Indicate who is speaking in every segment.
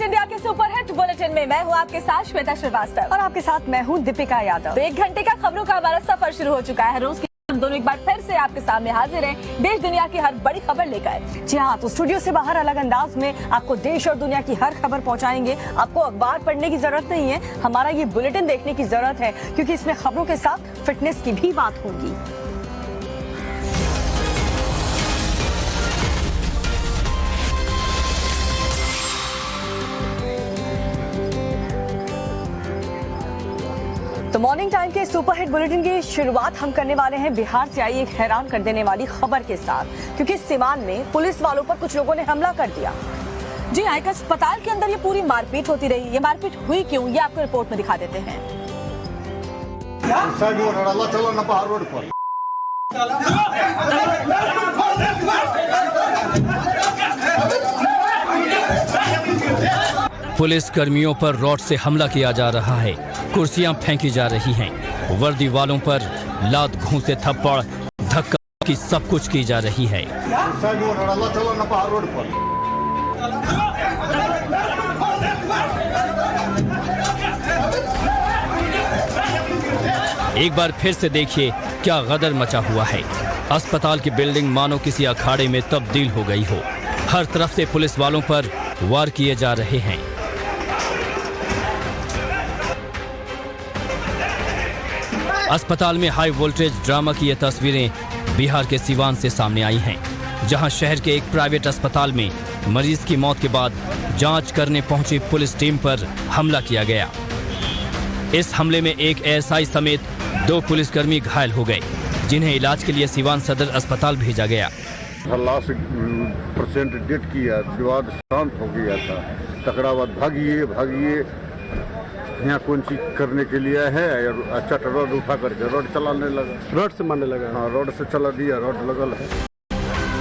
Speaker 1: India के superhit bulletin में मैं हूँ आपके साथ श्वेता श्रीवास्तव
Speaker 2: और आपके साथ मैं हूँ दीपिका यादव।
Speaker 1: तो 1 घंटे का खबरों का हमारा सफर शुरू हो चुका है। रोज की हम दोनों एक बार फिर से आपके सामने हाजिर हैं देश दुनिया की हर बड़ी खबर लेकर।
Speaker 2: जी हाँ, तो स्टूडियो से बाहर अलग अंदाज में आपको देश और दुनिया की हर खबर पहुंचाएंगे। आपको अखबार पढ़ने की जरूरत नहीं है, हमारा ये बुलेटिन देखने की जरूरत है, क्योंकि इसमें खबरों के साथ फिटनेस की भी बात होगी। तो मॉर्निंग टाइम के सुपरहिट बुलेटिन की शुरुआत हम करने वाले हैं बिहार से आई एक हैरान कर देने वाली खबर के साथ, क्योंकि सिवान में पुलिस वालों पर कुछ लोगों ने हमला कर दिया।
Speaker 1: जी हाँ, एक अस्पताल के अंदर ये पूरी मारपीट होती रही। ये मारपीट हुई क्यों, ये आपको रिपोर्ट में दिखा देते हैं।
Speaker 3: पुलिस कर्मियों पर रॉड से हमला किया जा रहा है, कुर्सियां फेंकी जा रही हैं, वर्दी वालों पर लात घूंसे थप्पड़ धक्का की सब कुछ की जा रही है। एक बार फिर से देखिए क्या गदर मचा हुआ है। अस्पताल की बिल्डिंग मानो किसी अखाड़े में तब्दील हो गई हो। हर तरफ से पुलिस वालों पर वार किए जा रहे हैं। अस्पताल में हाई वोल्टेज ड्रामा की ये तस्वीरें बिहार के सिवान से सामने आई हैं, जहां शहर के एक प्राइवेट अस्पताल में मरीज की मौत के बाद जांच करने पहुंची पुलिस टीम पर हमला किया गया। इस हमले में एक एएसआई समेत 2 पुलिसकर्मी घायल हो गए, जिन्हें इलाज के लिए सिवान सदर अस्पताल भेजा गया।
Speaker 4: लास्ट परसेंट डेट किया, विवाद शांत हो गया था। तकराबाद भागिए यहाँ कौन चीज करने के लिए है, और अच्छा रोड उठा करके रोड चलाने लगा,
Speaker 5: रोड से मारने लगा।
Speaker 4: हाँ, रोड से चला दिया, रोड लगल है।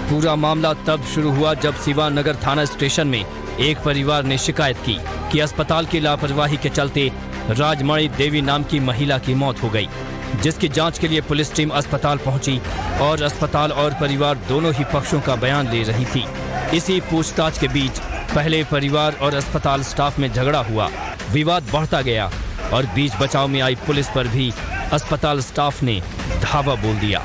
Speaker 3: पूरा मामला तब शुरू हुआ जब सिवान नगर थाना स्टेशन में एक परिवार ने शिकायत की कि अस्पताल की लापरवाही के चलते राजमणि देवी नाम की महिला की मौत हो गई, जिसकी जांच के लिए पुलिस टीम अस्पताल पहुंची और अस्पताल और परिवार दोनों ही पक्षों का बयान ले रही थी। इसी पूछताछ के बीच पहले परिवार और अस्पताल स्टाफ में झगड़ा हुआ, विवाद बढ़ता गया और बीच बचाव में आई पुलिस पर भी अस्पताल स्टाफ ने धावा बोल दिया।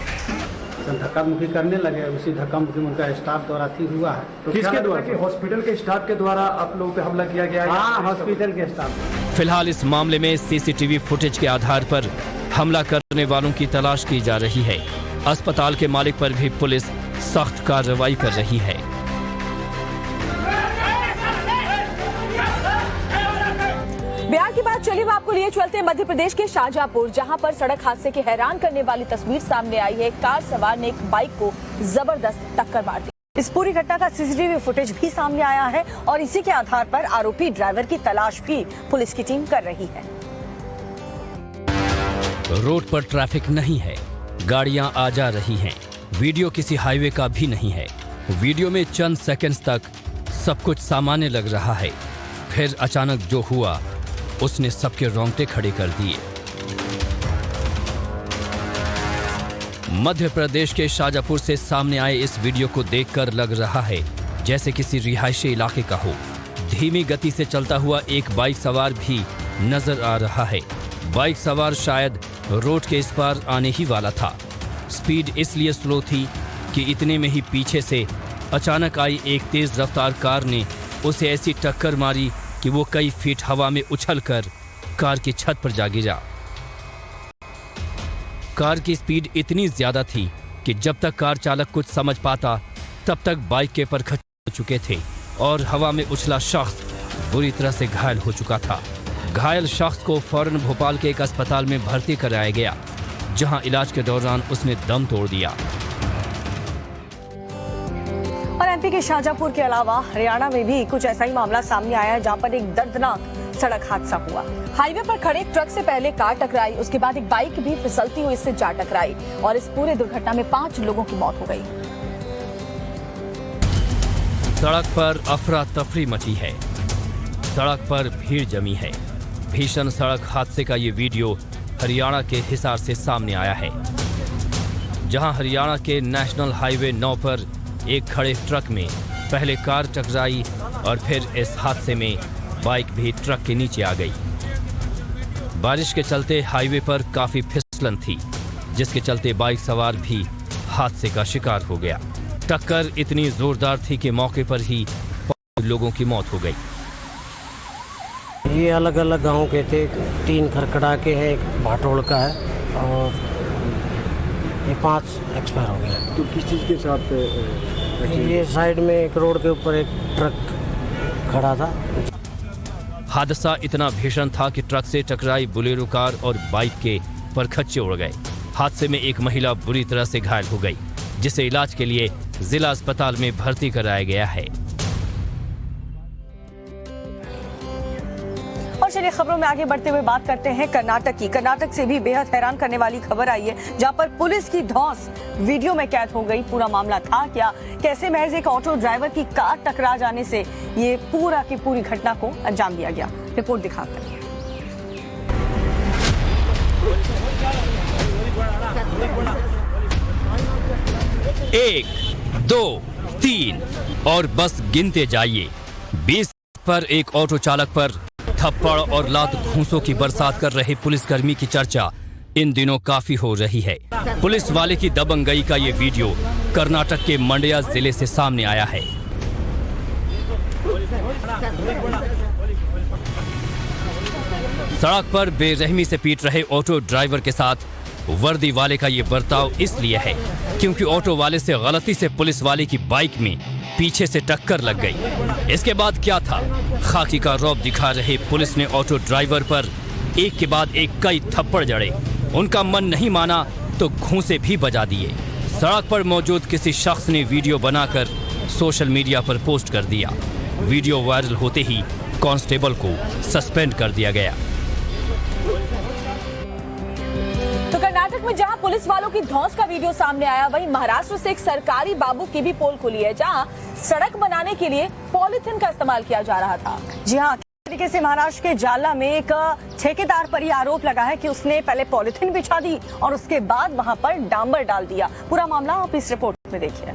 Speaker 5: धक्का मुक्की करने लगे, उसी धक्का मुक्की में उनका स्टाफ द्वारा ठीक हुआ है।
Speaker 6: तो किसके द्वारा? हॉस्पिटल के स्टाफ के द्वारा आप लोगों पे हमला किया गया है?
Speaker 5: हाँ, हॉस्पिटल के स्टाफ।
Speaker 3: फिलहाल इस मामले में सीसीटीवी फुटेज के आधार पर हमला करने वालों की तलाश की जा रही है। अस्पताल के मालिक पर भी पुलिस सख्त कार्रवाई कर रही है।
Speaker 1: बिहार की बात चलिए, मैं आपको लिए चलते हैं मध्य प्रदेश के शाहजहांपुर, जहां पर सड़क हादसे की हैरान करने वाली तस्वीर सामने आई है। कार सवार ने एक बाइक को जबरदस्त टक्कर मार दी।
Speaker 2: इस पूरी घटना का सीसीटीवी फुटेज भी सामने आया है और इसी के आधार पर आरोपी ड्राइवर की तलाश भी पुलिस की टीम कर रही है।
Speaker 3: रोड पर ट्रैफिक नहीं है, गाड़ियां आ जा रही हैं। वीडियो किसी हाईवे का भी नहीं है। वीडियो में चंद सेकंड्स तक सब कुछ सामान्य लग रहा है, फिर अचानक जो हुआ उसने सबके रोंगटे खड़े कर दिए। मध्य प्रदेश के शाहजहांपुर से सामने आए इस वीडियो को देखकर लग रहा है जैसे किसी रिहायशी इलाके का हो। धीमी गति से चलता हुआ एक बाइक सवार भी नजर आ रहा है। बाइक सवार शायद रोड के इस पार आने ही वाला था। स्पीड इसलिए स्लो थी कि इतने में ही पीछे से अचानक आई एक तेज रफ्तार कार ने उसे ऐसी टक्कर मारी कि वो कई फीट हवा में उछलकर कार की छत पर जा गिरा। कार की स्पीड इतनी ज्यादा थी कि जब तक कार चालक कुछ समझ पाता तब तक बाइक के पर खच्चर हो चुके थे और हवा में उछला शख्स बुरी तरह से घायल हो चुका था। घायल शख्स को फौरन भोपाल के एक अस्पताल में भर्ती कराया गया, जहां इलाज के दौरान उसने दम तोड़ दिया।
Speaker 2: और एमपी के शाहजहांपुर के अलावा हरियाणा में भी कुछ ऐसा ही मामला सामने आया है, जहां पर एक दर्दनाक सड़क हादसा हुआ।
Speaker 1: हाईवे पर खड़े ट्रक से पहले कार टकराई, उसके बाद एक बाइक भी फिसलती हुई इससे जा टकराई और इस पूरे दुर्घटना में 5 लोगों की मौत हो गई।
Speaker 3: सड़क पर अफरा तफरी मची है, सड़क पर भीड़ जमी है। भीषण सड़क हादसे का ये वीडियो हरियाणा के हिसार से सामने आया है, जहां हरियाणा के नेशनल हाईवे 9 पर एक खड़े ट्रक में पहले कार टकराई और फिर इस हादसे में बाइक भी ट्रक के नीचे आ गई। बारिश के चलते हाईवे पर काफी फिसलन थी, जिसके चलते बाइक सवार भी हादसे का शिकार हो गया। टक्कर इतनी जोरदार थी कि मौके पर ही 5 लोगों की मौत हो गई।
Speaker 7: ये अलग अलग गांव के थे, 3 खरकड़ा के है, 1 भाटोड़ का है और ये 5 एक्सपायर हो गए।
Speaker 6: तो किस चीज़ के साथ
Speaker 7: ये साइड में एक रोड के ऊपर एक ट्रक खड़ा था।
Speaker 3: हादसा इतना भीषण था कि ट्रक से टकराई बोलेरो कार और बाइक के परखच्चे उड़ गए। हादसे में एक महिला बुरी तरह से घायल हो गई, जिसे इलाज के लिए जिला अस्पताल में भर्ती कराया गया है।
Speaker 2: और चलिए खबरों में आगे बढ़ते हुए बात करते हैं कर्नाटक की। कर्नाटक से भी बेहद हैरान करने वाली खबर आई है, जहां पर पुलिस की धौंस वीडियो में कैद हो गई। पूरा मामला था क्या, कैसे महज एक ऑटो ड्राइवर की कार टकरा जाने से ये पूरा की पूरी घटना को अंजाम दिया गया, रिपोर्ट दिखाते हैं।
Speaker 3: 1, 2, 3 और बस गिनते जाइए। 20 पर एक ऑटो चालक पर थप्पड़ और लात घूंसों की बरसात कर रहे पुलिसकर्मी की चर्चा इन दिनों काफी हो रही है। पुलिस वाले की दबंगई का ये वीडियो कर्नाटक के मंड्या जिले से सामने आया है। सड़क पर बेरहमी से पीट रहे ऑटो ड्राइवर के साथ वर्दी वाले का ये बर्ताव इसलिए है क्योंकि ऑटो वाले से गलती से पुलिस वाले की बाइक में पीछे से टक्कर लग गई। इसके बाद क्या था, खाकी का रौब दिखा रहे पुलिस ने ऑटो ड्राइवर पर एक के बाद एक कई थप्पड़ जड़े। उनका मन नहीं माना तो घूंसे भी बजा दिए। सड़क पर मौजूद किसी शख्स ने वीडियो बनाकर सोशल मीडिया पर पोस्ट कर दिया। वीडियो वायरल होते ही कांस्टेबल को सस्पेंड कर दिया गया।
Speaker 1: तो कर्नाटक में जहां पुलिस वालों की धौंस का वीडियो सामने आया, वहीं महाराष्ट्र से एक सरकारी बाबू की भी पोल खुली है, जहां सड़क बनाने के लिए पॉलीथिन का इस्तेमाल किया जा रहा था।
Speaker 2: जी हाँ, तरीके से महाराष्ट्र के जाला में एक ठेकेदार पर यह आरोप लगा है कि उसने पहले पॉलीथिन बिछा दी और उसके बाद वहां पर डांबर डाल दिया। पूरा मामला आप इस रिपोर्ट में देखिए।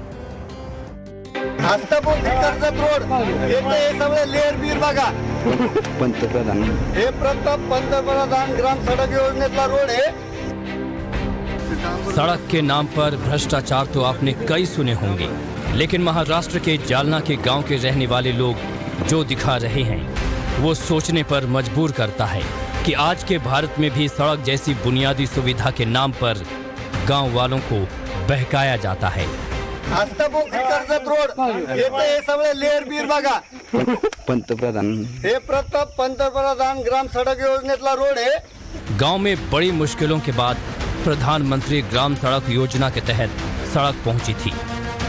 Speaker 8: पंतप्रधान
Speaker 4: हे प्रताप पंतप्रधान ग्राम सड़क योजनेतला रोड है।
Speaker 3: सड़क के नाम पर भ्रष्टाचार तो आपने कई सुने होंगे, लेकिन महाराष्ट्र के जालना के गांव के रहने वाले लोग जो दिखा रहे हैं वो सोचने पर मजबूर करता है कि आज के भारत में भी सड़क जैसी बुनियादी सुविधा के नाम पर गांव वालों को बहकाया जाता है।
Speaker 8: पंतप्रधान
Speaker 4: हे प्रताप पंतप्रधान ग्राम सड़क योजनेतला रोड है।
Speaker 3: गांव में बड़ी मुश्किलों के बाद प्रधानमंत्री ग्राम सड़क योजना के तहत सड़क पहुंची थी,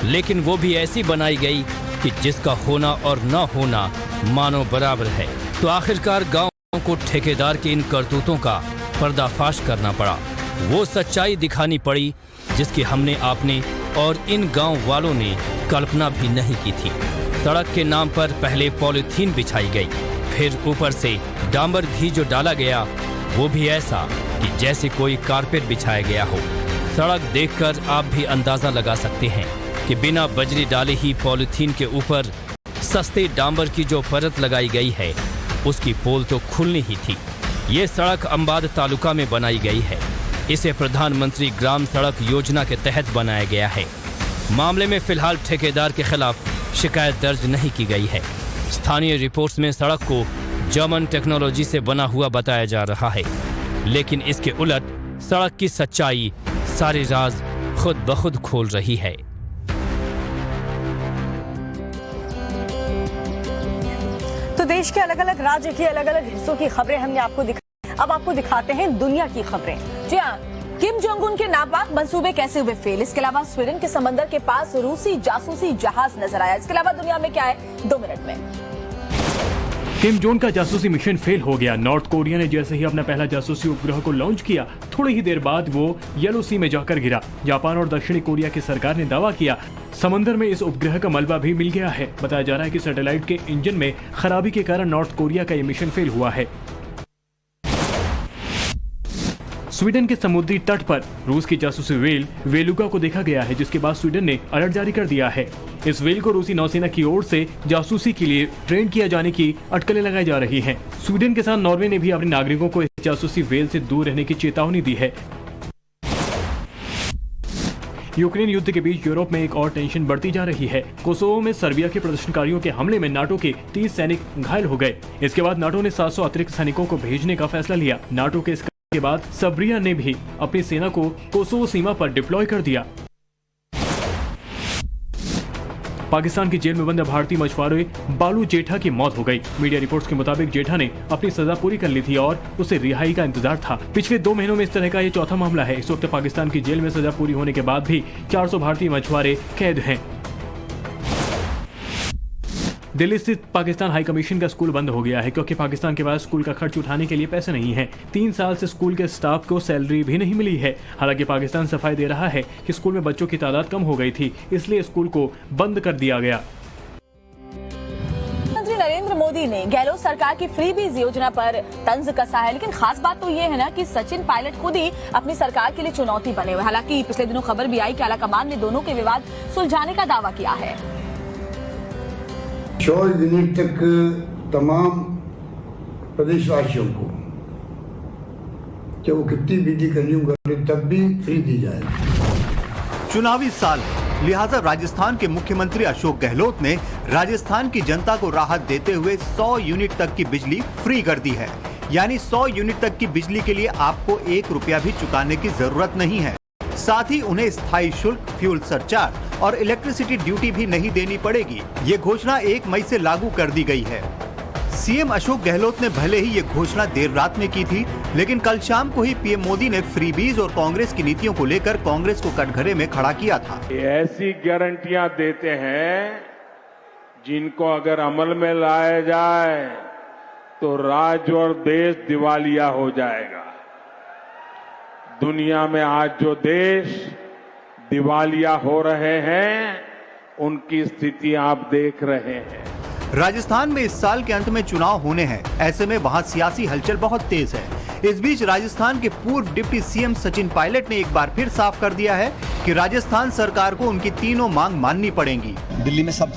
Speaker 3: लेकिन वो भी ऐसी बनाई गई कि जिसका होना और न होना मानो बराबर है। तो आखिरकार गांव को ठेकेदार के इन करतूतों का पर्दाफाश करना पड़ा। वो सच्चाई दिखानी पड़ी जिसकी हमने, आपने और इन गांव वालों ने कल्पना भी नहीं की थी। सड़क के नाम पर पहले पॉलीथीन बिछाई गई, फिर ऊपर से डांबर भी जो डाला गया वो भी ऐसा कि जैसे कोई कारपेट बिछाया गया हो। सड़क देखकर आप भी अंदाजा लगा सकते हैं कि बिना बजरी डाले ही पॉलीथीन के ऊपर सस्ते डांबर की जो परत लगाई गई है उसकी पोल तो खुलनी ही थी। ये सड़क अंबाद तालुका में बनाई गई है। इसे प्रधानमंत्री ग्राम सड़क योजना के तहत बनाया गया है। मामले में फिलहाल ठेकेदार के खिलाफ शिकायत दर्ज नहीं की गई है। स्थानीय रिपोर्ट्स में सड़क को जर्मन टेक्नोलॉजी से बना हुआ बताया जा रहा है, लेकिन इसके उलट सड़क की सच्चाई सारे राज खुद ब खुद खोल रही है।
Speaker 2: तो देश के अलग अलग राज्य के अलग अलग हिस्सों की खबरें हमने आपको दिखाई। अब आपको दिखाते हैं दुनिया की खबरें।
Speaker 1: जी हाँ, किम जोंग उन के नापाक मंसूबे कैसे हुए फेल। इसके अलावा स्वीडन के समंदर के पास रूसी जासूसी जहाज नजर आया। इसके अलावा दुनिया में क्या है, 2 मिनट में।
Speaker 6: किम जोंग का जासूसी मिशन फेल हो गया। नॉर्थ कोरिया ने जैसे ही अपना पहला जासूसी उपग्रह को लॉन्च किया, थोड़ी ही देर बाद वो येलो सी में जाकर गिरा। जापान और दक्षिणी कोरिया की सरकार ने दावा किया समंदर में इस उपग्रह का मलबा भी मिल गया है। बताया जा रहा है कि सैटेलाइट के इंजन में खराबी के कारण नॉर्थ कोरिया का ये मिशन फेल हुआ है। स्वीडन के समुद्री तट पर रूस की जासूसी व्हेल वेलुगा को देखा गया है, जिसके बाद स्वीडन ने अलर्ट जारी कर दिया है। इस व्हेल को रूसी नौसेना की ओर से जासूसी के लिए ट्रेन किया जाने की अटकलें लगाई जा रही हैं। स्वीडन के साथ नॉर्वे ने भी अपने नागरिकों को इस जासूसी व्हेल से दूर रहने की चेतावनी दी है। यूक्रेन युद्ध के बीच यूरोप में एक और टेंशन बढ़ती जा रही है। कोसोवो में सर्बिया के प्रदर्शनकारियों के हमले में नाटो के 30 सैनिक घायल हो गए। इसके बाद नाटो ने 700 अतिरिक्त सैनिकों को भेजने का फैसला लिया। नाटो के के बाद सर्बिया ने भी अपनी सेना को कोसोवो सीमा पर डिप्लॉय कर दिया। पाकिस्तान की जेल में बंद भारतीय मछुआरे बालू जेठा की मौत हो गई। मीडिया रिपोर्ट्स के मुताबिक जेठा ने अपनी सजा पूरी कर ली थी और उसे रिहाई का इंतजार था। पिछले 2 महीनों में इस तरह का ये चौथा मामला है। इस वक्त पाकिस्तान की जेल में सजा पूरी होने के बाद भी 400 भारतीय मछुआरे कैद हैं। दिल्ली स्थित पाकिस्तान हाई कमीशन का स्कूल बंद हो गया है, क्योंकि पाकिस्तान के पास स्कूल का खर्च उठाने के लिए पैसे नहीं हैं। 3 साल से स्कूल के स्टाफ को सैलरी भी नहीं मिली है। हालांकि पाकिस्तान सफाई दे रहा है कि स्कूल में बच्चों की तादाद कम हो गई थी, इसलिए स्कूल को बंद कर दिया गया।
Speaker 1: प्रधानमंत्री नरेंद्र मोदी ने गहलोत सरकार की फ्रीबीज योजना पर तंज कसा है, लेकिन खास बात तो ये है ना कि सचिन पायलट खुद ही अपनी सरकार के लिए चुनौती बने हुए। हालांकि पिछले दिनों खबर भी आई कि आलाकमान ने दोनों के विवाद सुलझाने का दावा किया है।
Speaker 9: 24 यूनिट तक तमाम प्रदेशवासियों को चाहे वो कितनी बिजली कंज्यूम करे तब भी फ्री दी जाए।
Speaker 10: चुनावी साल है, लिहाजा राजस्थान के मुख्यमंत्री अशोक गहलोत ने राजस्थान की जनता को राहत देते हुए 100 यूनिट तक की बिजली फ्री कर दी है। यानी 100 यूनिट तक की बिजली के लिए आपको 1 रुपया भी चुकाने की जरूरत नहीं है। साथ ही उन्हें स्थायी शुल्क, फ्यूल सरचार्ज और इलेक्ट्रिसिटी ड्यूटी भी नहीं देनी पड़ेगी। ये घोषणा 1 मई से लागू कर दी गई है। सीएम अशोक गहलोत ने भले ही ये घोषणा देर रात में की थी, लेकिन कल शाम को ही पीएम मोदी ने फ्रीबीज और कांग्रेस की नीतियों को लेकर कांग्रेस को कटघरे में खड़ा किया था।
Speaker 11: ऐसी गारंटियां देते हैं जिनको अगर अमल में लाया जाए तो राज्य और देश दिवालिया हो जाएगा। दुनिया में आज जो देश दिवालिया हो रहे हैं, उनकी स्थिति आप देख रहे हैं।
Speaker 10: राजस्थान में इस साल के अंत में चुनाव होने हैं। ऐसे में वहां सियासी हलचल बहुत तेज है। इस बीच राजस्थान के पूर्व डिप्टी सीएम सचिन पायलट ने एक बार फिर साफ कर दिया है कि राजस्थान सरकार को उनकी तीनों मांग माननी पड़ेंगी।
Speaker 12: दिल्ली में सब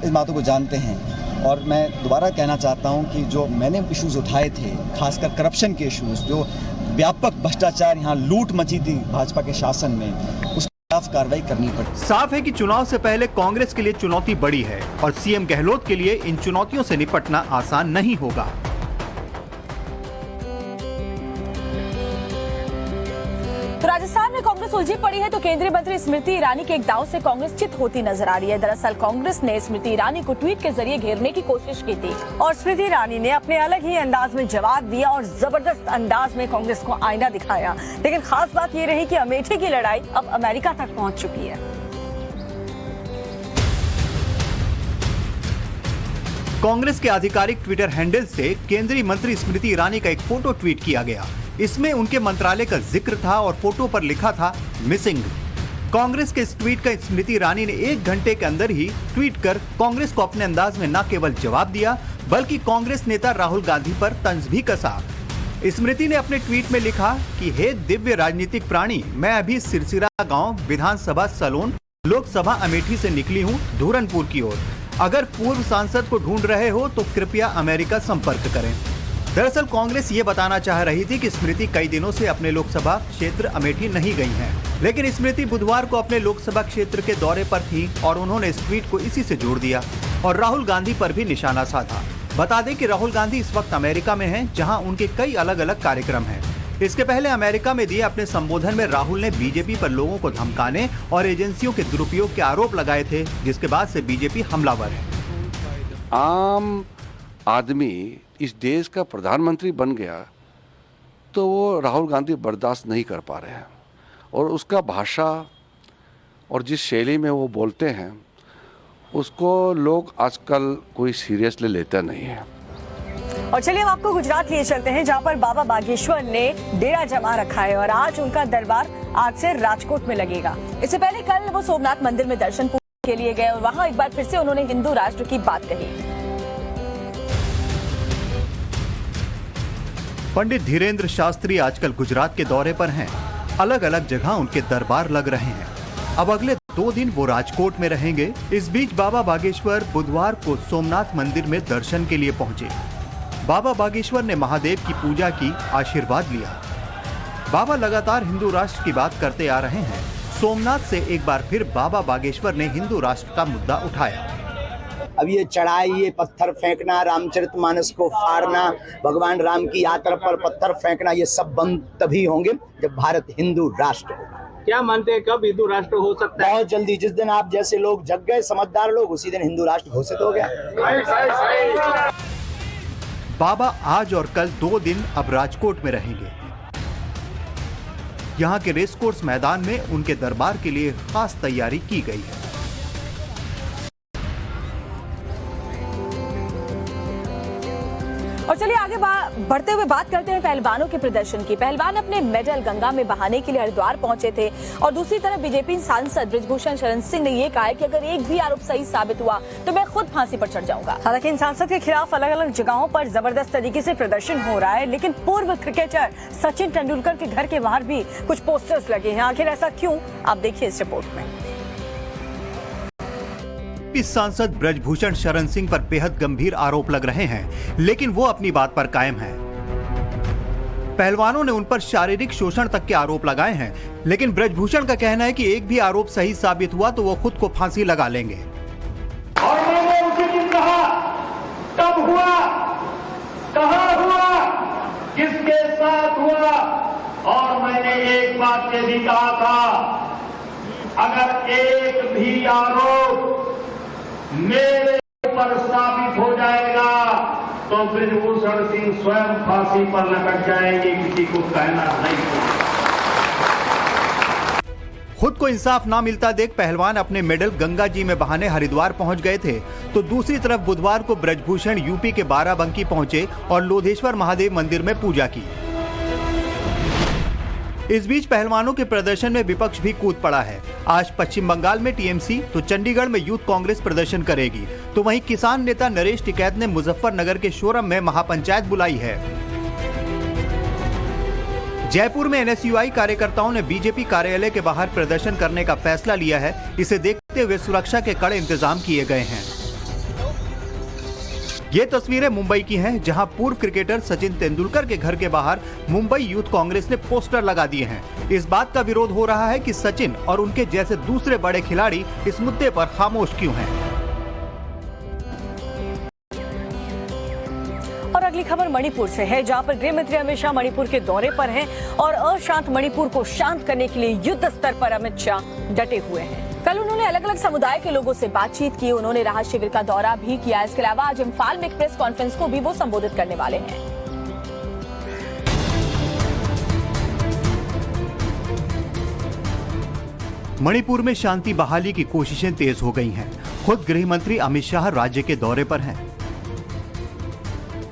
Speaker 12: इस बातों को जानते हैं और मैं दोबारा कहना चाहता हूं कि जो मैंने इश्यूज उठाए थे, खासकर करप्शन के इश्यूज, जो व्यापक भ्रष्टाचार, यहाँ लूट मची थी भाजपा के शासन में, उस खिलाफ कार्रवाई करनी पड़ी।
Speaker 10: साफ है कि चुनाव से पहले कांग्रेस के लिए चुनौती बड़ी है और सीएम गहलोत के लिए इन चुनौतियों से निपटना आसान नहीं होगा।
Speaker 1: तो राजस्थान में कांग्रेस उलझी पड़ी है, तो केंद्रीय मंत्री स्मृति ईरानी के एक दाव से कांग्रेस चित होती नजर आ रही है। दरअसल कांग्रेस ने स्मृति ईरानी को ट्वीट के जरिए घेरने की कोशिश की थी
Speaker 2: और स्मृति ईरानी ने अपने अलग ही अंदाज में जवाब दिया और जबरदस्त अंदाज में कांग्रेस को आईना दिखाया। लेकिन खास बात ये रही कि अमेठी की लड़ाई अब अमेरिका तक पहुंच चुकी है।
Speaker 10: कांग्रेस के आधिकारिक ट्विटर हैंडल से केंद्रीय मंत्री स्मृति ईरानी का एक फोटो ट्वीट किया गया। इसमें उनके मंत्रालय का जिक्र था और फोटो पर लिखा था मिसिंग। कांग्रेस के इस ट्वीट का स्मृति ईरानी ने 1 घंटे के अंदर ही ट्वीट कर कांग्रेस को अपने अंदाज में न केवल जवाब दिया, बल्कि कांग्रेस नेता राहुल गांधी पर तंज भी कसा। स्मृति ने अपने ट्वीट में लिखा कि हे दिव्य राजनीतिक प्राणी, मैं अभी सिरसिरा गांव विधानसभा सलोन लोकसभा अमेठी से निकली हूं धूरनपुर की ओर। अगर पूर्व सांसद को ढूंढ रहे हो तो कृपया अमेरिका संपर्क करें। दरअसल कांग्रेस ये बताना चाह रही थी कि स्मृति कई दिनों से अपने लोकसभा क्षेत्र अमेठी नहीं गई हैं, लेकिन स्मृति बुधवार को अपने लोकसभा क्षेत्र के दौरे पर थी और उन्होंने इस ट्वीट को इसी से जोड़ दिया और राहुल गांधी पर भी निशाना साधा। बता दें कि राहुल गांधी इस वक्त अमेरिका में हैं, जहां उनके कई अलग अलग कार्यक्रम हैं। इसके पहले अमेरिका में दिए अपने संबोधन में राहुल ने बीजेपी पर लोगों को धमकाने और एजेंसियों के दुरुपयोग के आरोप लगाए थे, जिसके बाद से बीजेपी हमलावर है।
Speaker 13: आम आदमी इस देश का प्रधानमंत्री बन गया तो वो राहुल गांधी बर्दाश्त नहीं कर पा रहे हैं और उसका भाषा और जिस शैली में वो बोलते हैं उसको लोग आजकल कोई सीरियसली लेता नहीं है।
Speaker 2: और चलिए हम आपको गुजरात लिए चलते हैं, जहां पर बाबा बागेश्वर ने डेरा जमा रखा है और आज उनका दरबार आज से राजकोट में लगेगा।
Speaker 1: इससे पहले कल वो सोमनाथ मंदिर में दर्शन के लिए गए और वहां एक बार फिर से उन्होंने हिंदू राष्ट्र की बात कही।
Speaker 10: पंडित धीरेन्द्र शास्त्री आजकल गुजरात के दौरे पर हैं। अलग अलग जगह उनके दरबार लग रहे हैं। अब अगले 2 दिन वो राजकोट में रहेंगे। इस बीच बाबा बागेश्वर बुधवार को सोमनाथ मंदिर में दर्शन के लिए पहुंचे। बाबा बागेश्वर ने महादेव की पूजा की, आशीर्वाद लिया। बाबा लगातार हिंदू राष्ट्र की बात करते आ रहे हैं। सोमनाथ से एक बार फिर बाबा बागेश्वर ने हिंदू राष्ट्र का मुद्दा उठाया।
Speaker 14: अब ये चढ़ाई, ये पत्थर फेंकना, रामचरितमानस को फाड़ना, भगवान राम की यात्रा पर पत्थर फेंकना, ये सब बंद तभी होंगे जब भारत हिंदू राष्ट्र होगा।
Speaker 5: क्या मानते हैं कब हिंदू राष्ट्र हो सकता है?
Speaker 14: बहुत जल्दी। जिस दिन आप जैसे लोग जग गए, समझदार लोग, उसी दिन हिंदू राष्ट्र घोषित हो गया।
Speaker 10: बाबा आज और कल 2 दिन अब राजकोट में रहेंगे। यहाँ के रेसकोर्स मैदान में उनके दरबार के लिए खास तैयारी की गई है।
Speaker 1: और चलिए आगे बढ़ते हुए बात करते हैं पहलवानों के प्रदर्शन की। पहलवान अपने मेडल गंगा में बहाने के लिए हरिद्वार पहुंचे थे और दूसरी तरफ बीजेपी सांसद बृजभूषण शरण सिंह ने ये कहा है कि अगर एक भी आरोप सही साबित हुआ तो मैं खुद फांसी पर चढ़ जाऊंगा।
Speaker 2: हालांकि इन सांसद के खिलाफ अलग अलग जगहों पर जबरदस्त तरीके से प्रदर्शन हो रहा है, लेकिन पूर्व क्रिकेटर सचिन तेंदुलकर के घर के बाहर भी कुछ पोस्टर्स लगे हैं। आखिर ऐसा क्यों, आप देखिए इस रिपोर्ट में।
Speaker 10: इस सांसद बृजभूषण शरण सिंह पर बेहद गंभीर आरोप लग रहे हैं, लेकिन वो अपनी बात पर कायम हैं। पहलवानों ने उन पर शारीरिक शोषण तक के आरोप लगाए हैं, लेकिन बृजभूषण का कहना है कि एक भी आरोप सही साबित हुआ तो वो खुद को फांसी लगा लेंगे।
Speaker 11: और मैंने उसी दिन कहा, कब हुआ, कहां हुआ, किसके साथ हुआ, और मैंने एक बात ये भी कहा था, अगर एक भी आरोप मेरे ऊपर साबित हो जाएगा तो बृजभूषण सिंह स्वयं फांसी पर लटक जाएंगे, किसी को कहना नहीं होगा।
Speaker 10: खुद को इंसाफ ना मिलता देख पहलवान अपने मेडल गंगा जी में बहाने हरिद्वार पहुंच गए थे, तो दूसरी तरफ बुधवार को बृजभूषण यूपी के बाराबंकी पहुंचे और लोधेश्वर महादेव मंदिर में पूजा की। इस बीच पहलवानों के प्रदर्शन में विपक्ष भी कूद पड़ा है। आज पश्चिम बंगाल में टीएमसी तो चंडीगढ़ में यूथ कांग्रेस प्रदर्शन करेगी, तो वहीं किसान नेता नरेश टिकैत ने मुजफ्फरनगर के शोरम में महापंचायत बुलाई है। जयपुर में एनएसयूआई कार्यकर्ताओं ने बीजेपी कार्यालय के बाहर प्रदर्शन करने का फैसला लिया है। इसे देखते हुए सुरक्षा के कड़े इंतजाम किए गए हैं। ये तस्वीरें मुंबई की हैं, जहां पूर्व क्रिकेटर सचिन तेंदुलकर के घर के बाहर मुंबई यूथ कांग्रेस ने पोस्टर लगा दिए हैं। इस बात का विरोध हो रहा है कि सचिन और उनके जैसे दूसरे बड़े खिलाड़ी इस मुद्दे पर खामोश क्यों हैं।
Speaker 2: और अगली खबर मणिपुर से है, जहां पर गृह मंत्री अमित शाह मणिपुर के दौरे पर हैं और अशांत मणिपुर को शांत करने के लिए युद्ध स्तर पर अमित शाह डटे हुए हैं। कल उन्होंने अलग अलग समुदाय के लोगों से बातचीत की, उन्होंने राहत शिविर का दौरा भी किया। इसके अलावा आज इम्फाल में एक प्रेस कॉन्फ्रेंस को भी वो संबोधित करने वाले हैं।
Speaker 10: मणिपुर में शांति बहाली की कोशिशें तेज हो गई हैं। खुद गृह मंत्री अमित शाह राज्य के दौरे पर हैं।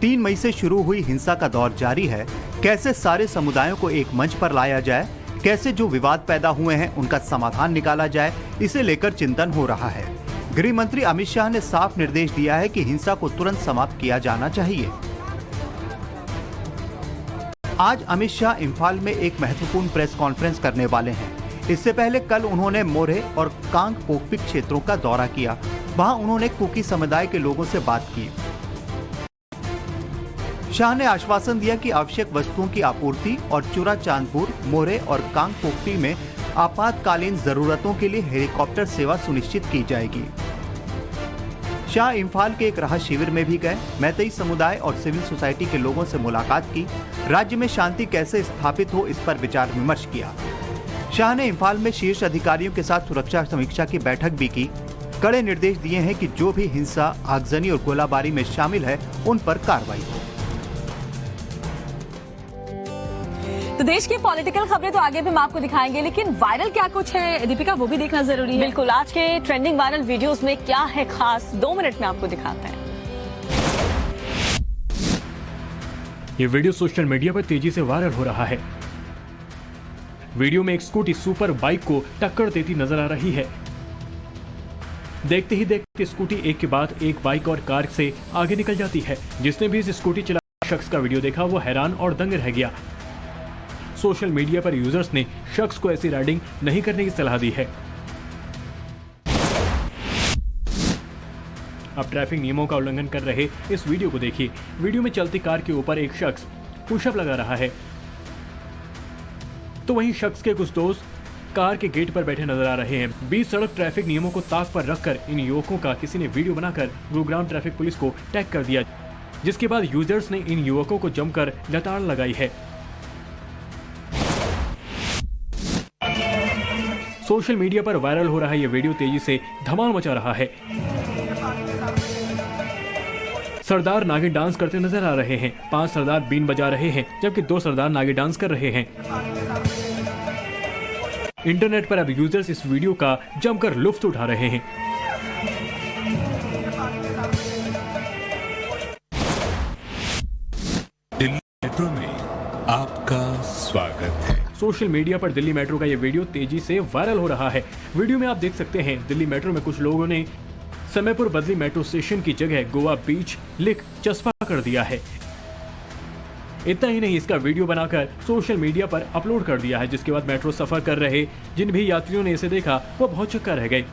Speaker 10: 3 मई से शुरू हुई हिंसा का दौर जारी है। कैसे सारे समुदायों को एक मंच पर लाया जाए, कैसे जो विवाद पैदा हुए हैं उनका समाधान निकाला जाए, इसे लेकर चिंतन हो रहा है। गृह मंत्री अमित शाह ने साफ निर्देश दिया है कि हिंसा को तुरंत समाप्त किया जाना चाहिए। आज अमित शाह इम्फाल में एक महत्वपूर्ण प्रेस कॉन्फ्रेंस करने वाले हैं। इससे पहले कल उन्होंने मोरे और कांग पोकपिक क्षेत्रों का दौरा किया। वहां उन्होंने कुकी समुदाय के लोगों से बात की। शाह ने आश्वासन दिया कि आवश्यक वस्तुओं की आपूर्ति और चुरा चांदपुर, मोरे और कांग पोकपी में आपातकालीन जरूरतों के लिए हेलीकॉप्टर सेवा सुनिश्चित की जाएगी। शाह इम्फाल के एक राहत शिविर में भी गए, मैतेई समुदाय और सिविल सोसाइटी के लोगों से मुलाकात की, राज्य में शांति कैसे स्थापित हो इस पर विचार विमर्श किया। शाह ने इम्फाल में शीर्ष अधिकारियों के साथ सुरक्षा समीक्षा की बैठक भी की। कड़े निर्देश दिए हैं कि जो भी हिंसा, आगजनी और गोलाबारी में शामिल है उन पर कार्रवाई हो।
Speaker 1: तो देश की पॉलिटिकल खबरें तो आगे भी हम आपको दिखाएंगे, लेकिन वायरल क्या कुछ है दीपिका, वो भी देखना जरूरी है।
Speaker 2: बिल्कुल, आज के ट्रेंडिंग वायरल वीडियोस में क्या है खास, 2 मिनट में आपको दिखाते हैं।
Speaker 6: ये वीडियो सोशल मीडिया पर तेजी से वायरल हो रहा है। वीडियो में एक स्कूटी सुपर बाइक को टक्कर देती नजर आ रही है। देखते ही देखते स्कूटी एक के बाद एक बाइक और कार से आगे निकल जाती है। जिसने भी इस स्कूटी चला शख्स का वीडियो देखा वो हैरान और दंग रह गया। सोशल मीडिया पर यूजर्स ने शख्स को ऐसी राइडिंग नहीं करने की सलाह दी है। अब ट्रैफिक नियमों का उल्लंघन कर रहे इस वीडियो को देखिए। वीडियो में चलती कार के ऊपर एक शख्स पुशअप लगा रहा है, तो वहीं शख्स के कुछ दोस्त कार के गेट पर बैठे नजर आ रहे हैं। बीच सड़क ट्रैफिक नियमों को ताक पर रखकर इन युवकों का किसी ने वीडियो बनाकर गुरुग्राम ट्रैफिक पुलिस को टैग कर दिया, जिसके बाद यूजर्स ने इन युवकों को जमकर लताड़ लगाई है। सोशल मीडिया पर वायरल हो रहा ये वीडियो तेजी से धमाल मचा रहा है। सरदार नागिन डांस करते नजर आ रहे हैं। 5 सरदार बीन बजा रहे हैं, जबकि 2 सरदार नागिन डांस कर रहे हैं। इंटरनेट पर अब यूजर्स इस वीडियो का जमकर लुत्फ उठा रहे हैं।
Speaker 15: दिल्ली मेट्रो में आपका स्वागत है।
Speaker 6: सोशल मीडिया पर दिल्ली मेट्रो का ये वीडियो तेजी से वायरल हो रहा है। वीडियो में आप देख सकते हैं दिल्ली मेट्रो में कुछ लोगों ने समयपुर बदली मेट्रो स्टेशन की जगह गोवा बीच लिख चस्पा कर दिया है। इतना ही नहीं, इसका वीडियो बनाकर सोशल मीडिया पर अपलोड कर दिया है, जिसके बाद मेट्रो सफर कर रहे जिन भी यात्रियों ने इसे देखा वो बहुत चक्का रह गए।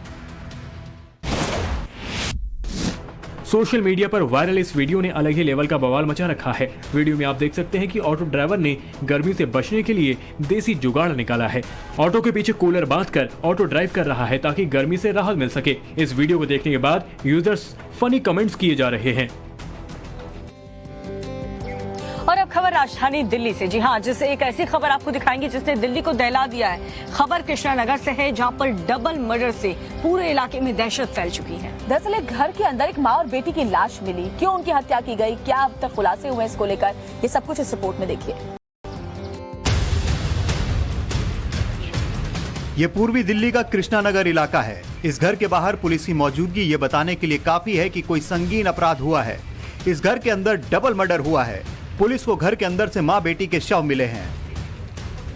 Speaker 6: सोशल मीडिया पर वायरल इस वीडियो ने अलग ही लेवल का बवाल मचा रखा है। वीडियो में आप देख सकते हैं कि ऑटो ड्राइवर ने गर्मी से बचने के लिए देसी जुगाड़ निकाला है। ऑटो के पीछे कूलर बांधकर ऑटो ड्राइव कर रहा है ताकि गर्मी से राहत मिल सके। इस वीडियो को देखने के बाद यूजर्स फनी कमेंट्स किए जा रहे हैं।
Speaker 2: और अब खबर राजधानी दिल्ली से। जी हाँ, जिससे एक ऐसी खबर आपको दिखाएंगे जिसने दिल्ली को दहला दिया है। खबर कृष्णानगर से है, जहां पर डबल मर्डर से पूरे इलाके में दहशत फैल चुकी है।
Speaker 1: दरअसल एक घर के अंदर एक माँ और बेटी की लाश मिली। क्यों उनकी हत्या की गई, क्या अब तक खुलासे हुए इसको लेकर, ये सब कुछ इस रिपोर्ट में देखिए।
Speaker 10: ये पूर्वी दिल्ली का कृष्णानगर इलाका है। इस घर के बाहर पुलिस की मौजूदगी ये बताने के लिए काफी है कि कोई संगीन अपराध हुआ है। इस घर के अंदर डबल मर्डर हुआ है। पुलिस को घर के अंदर से मां बेटी के शव मिले हैं।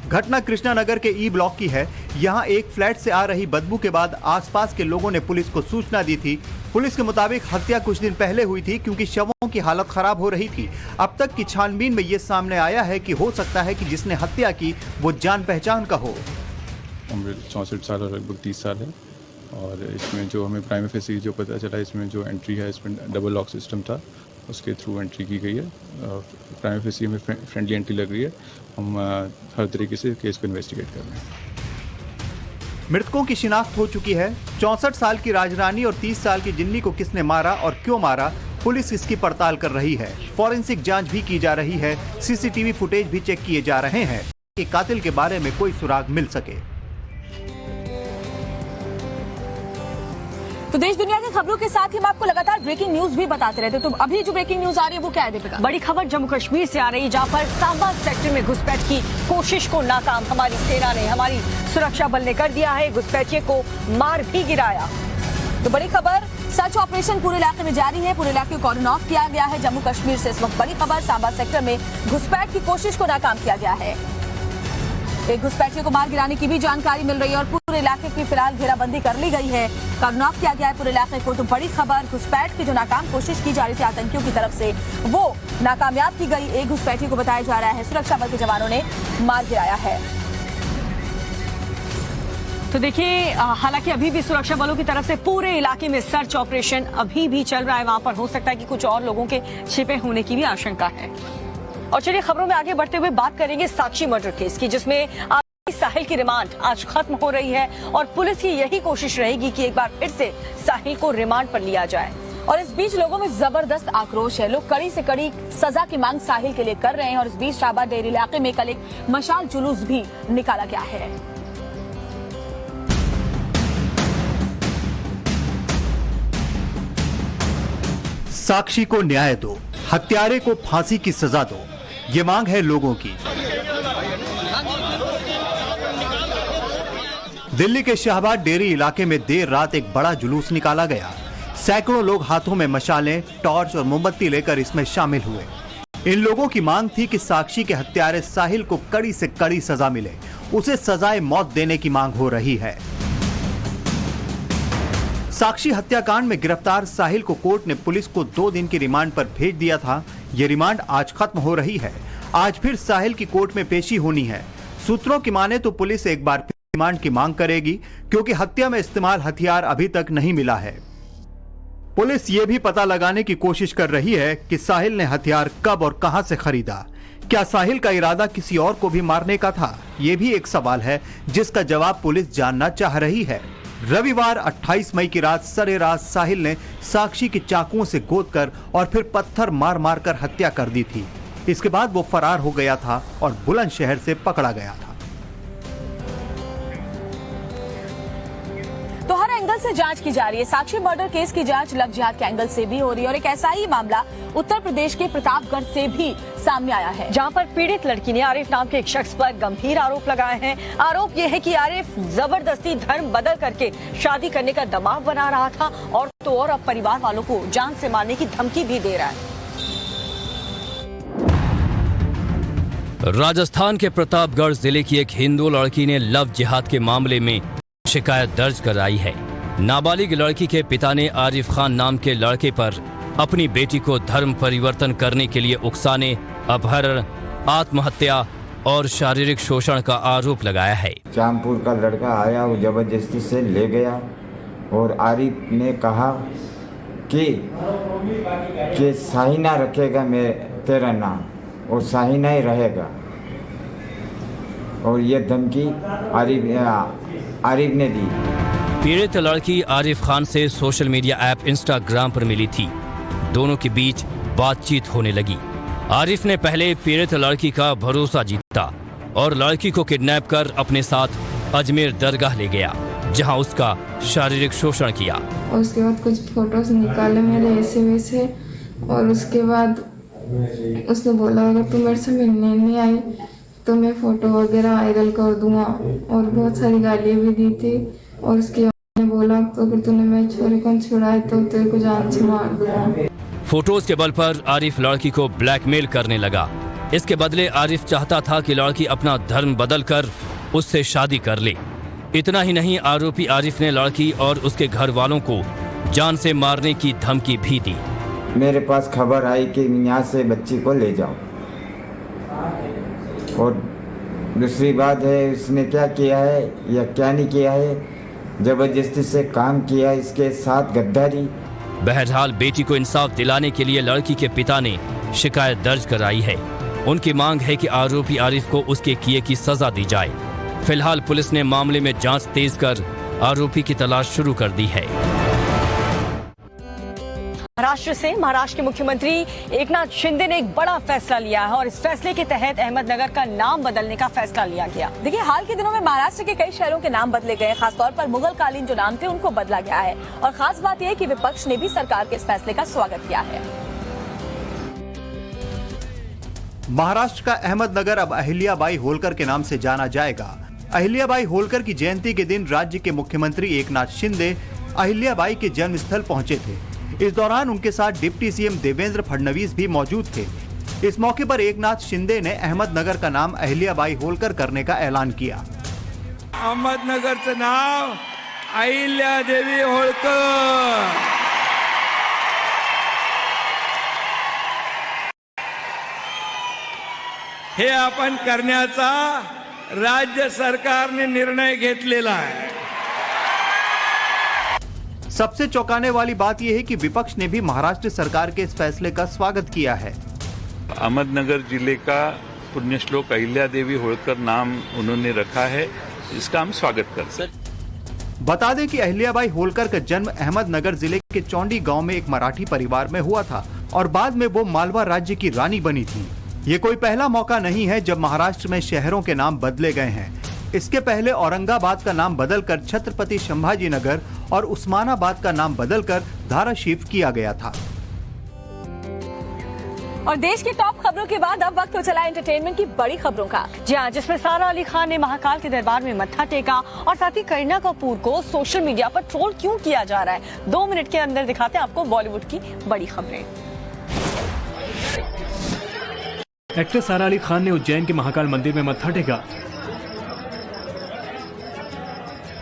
Speaker 10: घटना कृष्णानगर के ई ब्लॉक की है। यहां एक फ्लैट से आ रही बदबू के बाद आसपास के लोगों ने पुलिस को सूचना दी थी। पुलिस के मुताबिक हत्या कुछ दिन पहले हुई थी, क्योंकि शवों की हालत खराब हो रही थी। अब तक की छानबीन में ये सामने आया है कि हो सकता है कि जिसने हत्या की वो जान पहचान का हो।
Speaker 16: उम्र 64 साल और लगभग 30 साल है। और इसमें जो हमें प्राइम फेसी जो पता चला, इसमें जो एंट्री है इसमें डबल लॉक सिस्टम था, उसके थ्रू एंट्री की गई है। प्राइम फेसी हमें फ्रेंडली एंट्री लग रही है। हम हर तरीके से केस को इन्वेस्टिगेट कर रहे हैं।
Speaker 10: मृतकों की शिनाख्त हो चुकी है। 64 साल की राजरानी और 30 साल की जिन्नी को किसने मारा और क्यों मारा, पुलिस इसकी पड़ताल कर रही है। फॉरेंसिक जांच भी की जा रही है। सीसीटीवी फुटेज भी चेक किए जा रहे हैं कि कातिल के बारे में कोई सुराग मिल सके।
Speaker 1: तो देश दुनिया की खबरों के साथ ही हम आपको लगातार ब्रेकिंग न्यूज भी बताते रहते हैं। तो अभी जो ब्रेकिंग न्यूज आ रही है वो क्या है दीपिका?
Speaker 2: बड़ी खबर जम्मू कश्मीर से आ रही है, जहां पर सांबा सेक्टर में घुसपैठ की कोशिश को नाकाम हमारी सेना ने, हमारी सुरक्षा बल ने कर दिया है। घुसपैठिए को मार भी गिराया।
Speaker 1: तो बड़ी खबर, सर्च ऑपरेशन पूरे इलाके में जारी है। पूरे इलाके को कॉर्डन ऑफ किया गया है। जम्मू कश्मीर से इस वक्त बड़ी खबर, सांबा सेक्टर में घुसपैठ की कोशिश को नाकाम किया गया है। एक घुसपैठियों को मार गिराने की भी जानकारी मिल रही है और पूरे इलाके की फिलहाल घेराबंदी कर ली गई है। कॉर्डन ऑफ किया गया है पूरे इलाके को। तो बड़ी खबर, घुसपैठ की जो नाकाम कोशिश की जा रही थी आतंकियों की तरफ से, वो नाकामयाब की गई। एक घुसपैठियों को बताया जा रहा है सुरक्षा बल के जवानों ने मार गिराया है।
Speaker 2: तो देखिए, हालांकि अभी भी सुरक्षा बलों की तरफ से पूरे इलाके में सर्च ऑपरेशन अभी भी चल रहा है। वहां पर हो सकता है कि कुछ और लोगों के छिपे होने की भी आशंका है। और चलिए खबरों में आगे बढ़ते हुए बात करेंगे साक्षी मर्डर केस की, जिसमें साहिल की रिमांड आज खत्म हो रही है और पुलिस की यही कोशिश रहेगी कि एक बार फिर से साहिल को रिमांड पर लिया जाए।
Speaker 1: और इस बीच लोगों में जबरदस्त आक्रोश है। लोग कड़ी से कड़ी सजा की मांग साहिल के लिए कर रहे हैं। और इस बीच शाहबाद डेयरी इलाके में कल एक मशाल जुलूस भी निकाला गया है।
Speaker 10: साक्षी को न्याय दो, हत्यारे को फांसी की सजा दो, ये मांग है लोगों की। दिल्ली के शाहबाद डेयरी इलाके में देर रात एक बड़ा जुलूस निकाला गया। सैकड़ों लोग हाथों में मशालें, टॉर्च और मोमबत्ती लेकर इसमें शामिल हुए। इन लोगों की मांग थी कि साक्षी के हत्यारे साहिल को कड़ी से कड़ी सजा मिले। उसे सजाए मौत देने की मांग हो रही है। साक्षी हत्याकांड में गिरफ्तार साहिल को कोर्ट ने पुलिस को 2 दिन की रिमांड पर भेज दिया था। ये रिमांड आज खत्म हो रही है। आज फिर साहिल की कोर्ट में पेशी होनी है। सूत्रों की माने तो पुलिस एक बार फिर रिमांड की मांग करेगी, क्योंकि हत्या में इस्तेमाल हथियार अभी तक नहीं मिला है। पुलिस ये भी पता लगाने की कोशिश कर रही है कि साहिल ने हथियार कब और कहां से खरीदा। क्या साहिल का इरादा किसी और को भी मारने का था? ये भी एक सवाल है जिसका जवाब पुलिस जानना चाह रही है। रविवार 28 मई की रात सरेरात साहिल ने साक्षी की चाकुओं से गोदकर और फिर पत्थर मार मार कर हत्या कर दी थी। इसके बाद वो फरार हो गया था और बुलंदशहर से पकड़ा गया था।
Speaker 1: तो हर एंगल से जांच की जा रही है। साक्षी मर्डर केस की जांच लव जिहाद के एंगल से भी हो रही है और एक ऐसा ही मामला उत्तर प्रदेश के प्रतापगढ़ से भी सामने आया है,
Speaker 2: जहां पर पीड़ित लड़की ने आरिफ नाम के एक शख्स पर गंभीर आरोप लगाए हैं। आरोप यह है कि आरिफ जबरदस्ती धर्म बदल करके शादी करने का दबाव बना रहा था और तो और अब परिवार वालों को जान से मारने की धमकी भी दे रहा है।
Speaker 3: राजस्थान के प्रतापगढ़ जिले की एक हिंदू लड़की ने लव जिहाद के मामले में शिकायत दर्ज कराई है। नाबालिग लड़की के पिता ने आरिफ खान नाम के लड़के पर अपनी बेटी को धर्म परिवर्तन करने के लिए उकसाने, अपहरण, आत्महत्या और शारीरिक शोषण का आरोप लगाया है।
Speaker 17: जामपुर का लड़का आया, वो जबरदस्ती से ले गया और आरिफ ने कहा कि साहिना रखेगा मैं तेरा नाम, और साहिना ही रहेगा, और ये धमकी आरिफ ने दी।
Speaker 3: पीड़ित लड़की आरिफ खान से सोशल मीडिया ऐप इंस्टाग्राम पर मिली थी। दोनों के बीच बातचीत होने लगी। आरिफ ने पहले पीड़ित लड़की का भरोसा जीता और लड़की को किडनैप कर अपने साथ अजमेर दरगाह ले गया, जहां उसका शारीरिक शोषण किया।
Speaker 18: उसके बाद कुछ फोटोज निकाले मेरे ऐसे वैसे, और उसके बाद उसने बोला अगर तू मेरे से मिलने नहीं आई तो मैं फोटो वगैरह वायरल कर दूंगा, और बहुत सारी गालियाँ भी दी थी। और उसके बाद ने बोला तो अगर तूने मेरे छोरे को छुड़ाए तो तेरे को जान से मार दूंगा।
Speaker 3: फोटोज के बल पर आरिफ लड़की को ब्लैकमेल करने लगा। इसके बदले आरिफ चाहता था कि लड़की अपना धर्म बदलकर उससे शादी कर ले। इतना ही नहीं, आरोपी आरिफ ने लड़की और उसके घर वालों को जान से मारने की धमकी भी दी।
Speaker 17: मेरे पास खबर आई कि यहाँ से बच्ची को ले जाओ, और दूसरी बात है उसने क्या किया है या क्या नहीं किया है, जबरदस्ती से काम किया, इसके साथ गद्दारी।
Speaker 3: बहरहाल बेटी को इंसाफ दिलाने के लिए लड़की के पिता ने शिकायत दर्ज कराई है। उनकी मांग है कि आरोपी आरिफ को उसके किए की सजा दी जाए। फिलहाल पुलिस ने मामले में जांच तेज कर आरोपी की तलाश शुरू कर दी है।
Speaker 2: महाराष्ट्र के मुख्यमंत्री एकनाथ शिंदे ने एक बड़ा फैसला लिया है और इस फैसले के तहत अहमदनगर का नाम बदलने का फैसला लिया गया।
Speaker 1: देखिए, हाल के दिनों में महाराष्ट्र के कई शहरों के नाम बदले गए, खासतौर पर मुगल कालीन जो नाम थे उनको बदला गया है। और खास बात यह है कि विपक्ष ने भी सरकार के इस फैसले का स्वागत किया है।
Speaker 10: महाराष्ट्र का अहमदनगर अब अहिल्याबाई होलकर के नाम से जाना जाएगा। अहिल्याबाई होलकर की जयंती के दिन राज्य के मुख्यमंत्री एकनाथ शिंदे अहिल्याबाई के जन्म स्थल पहुंचे थे। इस दौरान उनके साथ डिप्टी सीएम देवेंद्र फडणवीस भी मौजूद थे। इस मौके पर एकनाथ शिंदे ने अहमदनगर का नाम अहिल्याबाई होलकर करने का ऐलान किया।
Speaker 19: अहमदनगरचं नाव अहिल्यादेवी होळकर। हे आपण करण्याचा राज्य सरकारने निर्णय घेतलेला आहे।
Speaker 10: सबसे चौंकाने वाली बात यह है कि विपक्ष ने भी महाराष्ट्र सरकार के इस फैसले का स्वागत किया है।
Speaker 15: अहमदनगर जिले का पुण्य श्लोक अहिल्यादेवी होळकर नाम उन्होंने रखा है, इसका हम स्वागत करते हैं।
Speaker 10: बता दें कि अहिल्याबाई होलकर का जन्म अहमदनगर जिले के चौंडी गांव में एक मराठी परिवार में हुआ था और बाद में वो मालवा राज्य की रानी बनी थी। ये कोई पहला मौका नहीं है जब महाराष्ट्र में शहरों के नाम बदले गए हैं। इसके पहले औरंगाबाद का नाम बदलकर छत्रपति संभाजी नगर और उस्मानाबाद का नाम बदलकर धाराशिव किया गया था।
Speaker 1: और देश की टॉप खबरों के बाद अब वक्त हो चला एंटरटेनमेंट की बड़ी खबरों का।
Speaker 2: जी हाँ, जिसमें सारा अली खान ने महाकाल के दरबार में मत्था टेका और साथ ही करीना कपूर को सोशल मीडिया पर ट्रोल क्यों किया जा रहा है। 2 मिनट के अंदर दिखाते हैं आपको बॉलीवुड की बड़ी खबरें।
Speaker 6: एक्ट्रेस सारा अली खान ने उज्जैन के महाकाल मंदिर में मत्था टेका।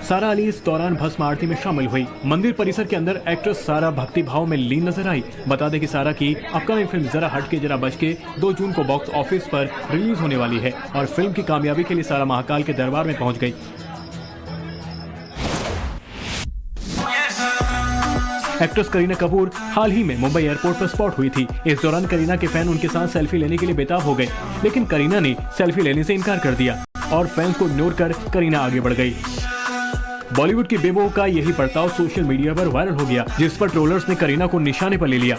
Speaker 6: सारा अली इस दौरान भस्म आरती में शामिल हुई। मंदिर परिसर के अंदर एक्ट्रेस सारा भक्ति भाव में लीन नजर आई। बता दें कि सारा की अपकमिंग फिल्म जरा हट के जरा बच के 2 जून को बॉक्स ऑफिस पर रिलीज होने वाली है और फिल्म की कामयाबी के लिए सारा महाकाल के दरबार में पहुंच गई। एक्ट्रेस करीना कपूर हाल ही में मुंबई एयरपोर्ट पर स्पॉट हुई थी। इस दौरान करीना के फैन उनके साथ सेल्फी लेने के लिए बेताब हो गए, लेकिन करीना ने सेल्फी लेने से इनकार कर दिया और फैंस को इग्नोर कर करीना आगे बढ़ गई। बॉलीवुड की बेबो का यही बर्ताव सोशल मीडिया पर वायरल हो गया, जिस पर ट्रोलर्स ने करीना को निशाने पर ले लिया।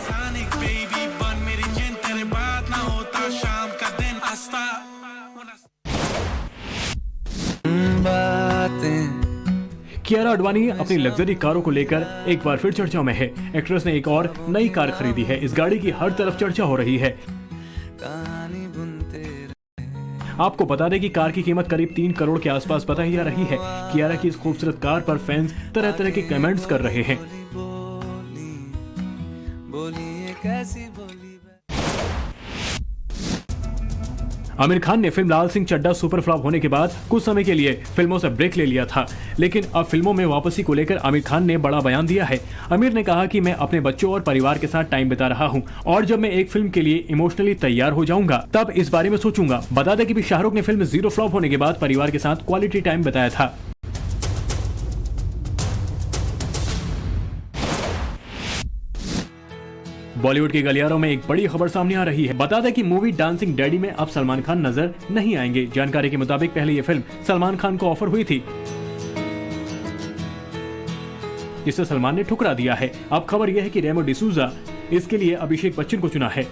Speaker 6: कियारा आडवाणी अपनी लग्जरी कारों को लेकर एक बार फिर चर्चा में है। एक्ट्रेस ने एक और नई कार खरीदी है। इस गाड़ी की हर तरफ चर्चा हो रही है। आपको बता दें कि कार की कीमत करीब 3 करोड़ के आसपास बताई जा रही है। कियारा की इस खूबसूरत कार पर फैंस तरह तरह के कमेंट्स कर रहे हैं। आमिर खान ने फिल्म लाल सिंह चड्ढा सुपर फ्लॉप होने के बाद कुछ समय के लिए फिल्मों से ब्रेक ले लिया था, लेकिन अब फिल्मों में वापसी को लेकर आमिर खान ने बड़ा बयान दिया है। आमिर ने कहा कि मैं अपने बच्चों और परिवार के साथ टाइम बिता रहा हूं और जब मैं एक फिल्म के लिए इमोशनली तैयार हो जाऊंगा तब इस बारे में सोचूंगा। बता दें कि भी शाहरुख ने फिल्म 0 फ्लॉप होने के बाद परिवार के साथ क्वालिटी टाइम बिताया था। बॉलीवुड के गलियारों में एक बड़ी खबर सामने आ रही है। बता दें कि मूवी डांसिंग डैडी में अब सलमान खान नजर नहीं आएंगे। जानकारी के मुताबिक पहले ये फिल्म सलमान खान को ऑफर हुई थी, जिसे सलमान ने ठुकरा दिया है। अब खबर यह है कि रेमो डिसूजा इसके लिए अभिषेक बच्चन को चुना है।